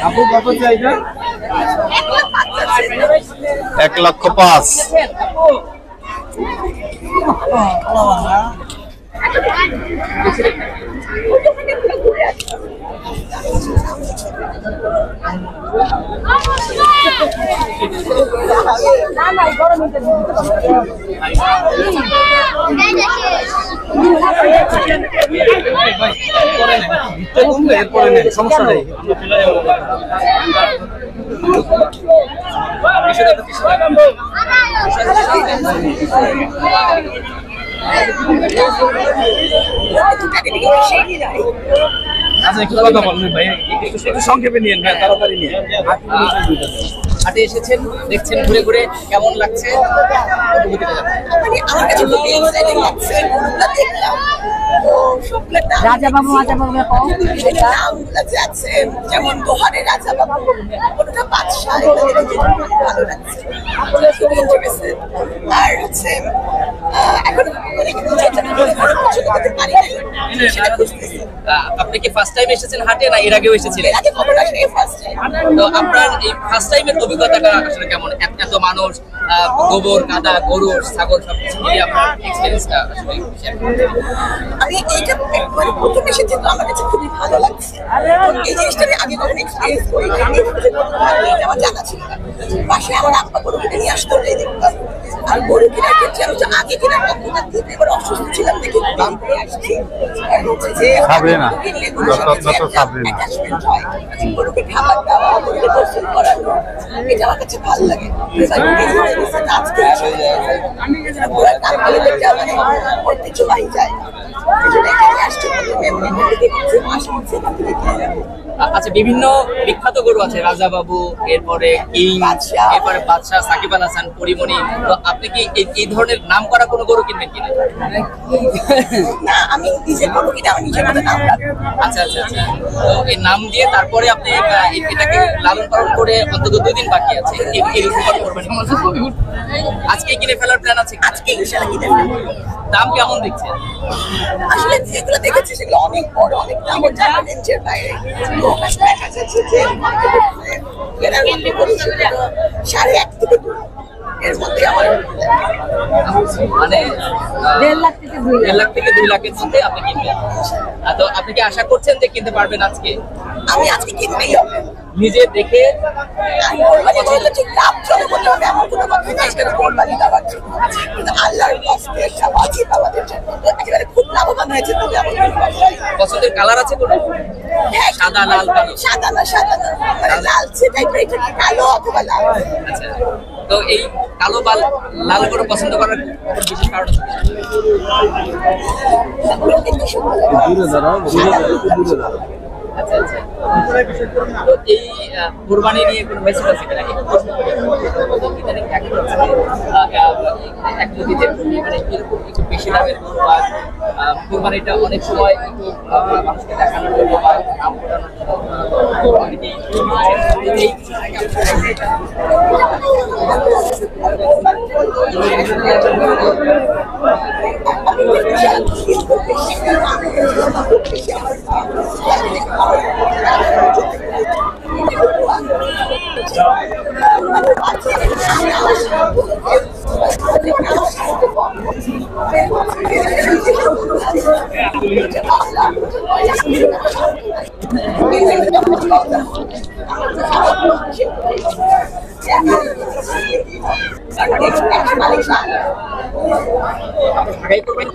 আপু কত চাইছেন? 1,05,000। সমস্যা নেই। আচ্ছা একটু কথা বলুন ভাই, একটু সংক্ষেপে নিয়েন ভাই, তাড়াতাড়ি নিয়ে। হাটে এসেছেন, দেখছেন ঘুরে ঘুরে, কেমন লাগছে? আমার কাছে খুব এক্সাইটিং লাগছে। দেখলাম রাজাবাবু নামগুলো যাচ্ছে, যেমন দোহারে রাজাবাবু, কোনটা বাদশাহ, ভালো লাগছে, খুবই ইন্টারেস্টেড। আর হচ্ছে এখন অনেক পছন্দ করতে পারি নাই, সেটা খুঁজতেছি। আপনি কি ফার্স্ট টাইম এসেছেন হাটে, না এর আগেও এসেছিলেন? আগে খবর আসলে ফার্স্ট টাইম। তো আপনার এই ফার্স্ট টাইমের অভিজ্ঞতাটা আসলে কেমন? এত মানুষ, গোবর, কাদা, গরু, ছাগল সবকিছু মিলিয়ে আপনার এক্সপেরিয়েন্সটা আসলে শেয়ার করুন। আমি এইটা একবার প্রথম এসেছি, তো আমার কাছে খুবই ভালো লাগছে। এই জিনিসটা আমি আগে কখনো এক্সপিরিয়েন্স করি না, এটা আমার জানা ছিল না। পাশে আমার আব্বা গরু কিনে নিয়ে আসতো, ওটাই দেখতাম। আর গরু কেনার ক্ষেত্রে আমি আগে কেনার অভিজ্ঞতা থেকে এবার অসুস্থ ছিলাম দেখে দাম করে আসছি। আর হচ্ছে যে গরুকে খাবার দেওয়া, গরুকে গোসল করানো, এটা আমার কাছে ভালো লাগে। আজকে ঐতিহ্যবাহী যায়, আচ্ছা, বিভিন্ন বিখ্যাত গরু আছে, রাজাবাবু, এরপরে কিং, এরপরে বাদশাহ, সাকিব আল হাসান, পরিমণি। তো আপনি কি এই ধরনের নাম করা কোনো গরু কিনবেন কিনা? না, আমি নিজের গরু কিনে আমার নিজের মতো নাম রাখবো। আচ্ছা আচ্ছা আচ্ছা, তো এই নাম দিয়ে তারপরে আপনি এটাকে লালন পালন করে অন্তত 2 দিন বাকি আছে, করবেন। আজকে কিনে ফেলার প্ল্যান আছে? আজকে ইনশাআল্লাহ কিনে ফেলবো। দাম কেমন দেখছেন? আসলে যেগুলো দেখেছি সেগুলো অনেক বড়, অনেক দাম, রেঞ্জের বাইরে। দেখা যাচ্ছে যে ৳1.5 থেকে 2 এর মধ্যে আমার মানে 1.5 লাখ থেকে 2 লাখ। 1.5 লাখ থেকে 2 লাখের মধ্যে আপনি কিনবেন। তো আপনি কি আশা করছেন যে কিনতে পারবেন আজকে? আমি আজকে কিনতেই হবে। নিজে দেখে কোরবানি করলে ঠিক লাভ চলে বলতে হবে এমন কোনো কথা নাই, সেটা কোরবানি দেওয়ার জন্য। কিন্তু আল্লাহর কষ্টে একটা বাজি পাওয়াদের জন্য একেবারে খুব লাভবান হয়েছে বলে আমার মনে হয়। পছন্দের কালার আছে কোনো? হ্যাঁ, সাদা, লাল, কালো? সাদা না, মানে লালচে টাইপের, এটা কি কালো অথবা লাল। আচ্ছা, তো এই কালো বা লাল গরু পছন্দ করার বিশেষ কারণ আছে? আচ্ছা আচ্ছা, তো এই কুরবানি নিয়ে কোনো মেসেজ আছে কিনা? একটু প্রশ্ন করি। ইদানিং দেখা যাচ্ছে এক নদীদের মানে এরকম একটু বেশি দামের গরু, আর কুরবানিটা অনেক সময় একটু মানুষকে দেখানোর জন্য বা নাম করানোর জন্য অনেকেই ঢাকায় করবেন?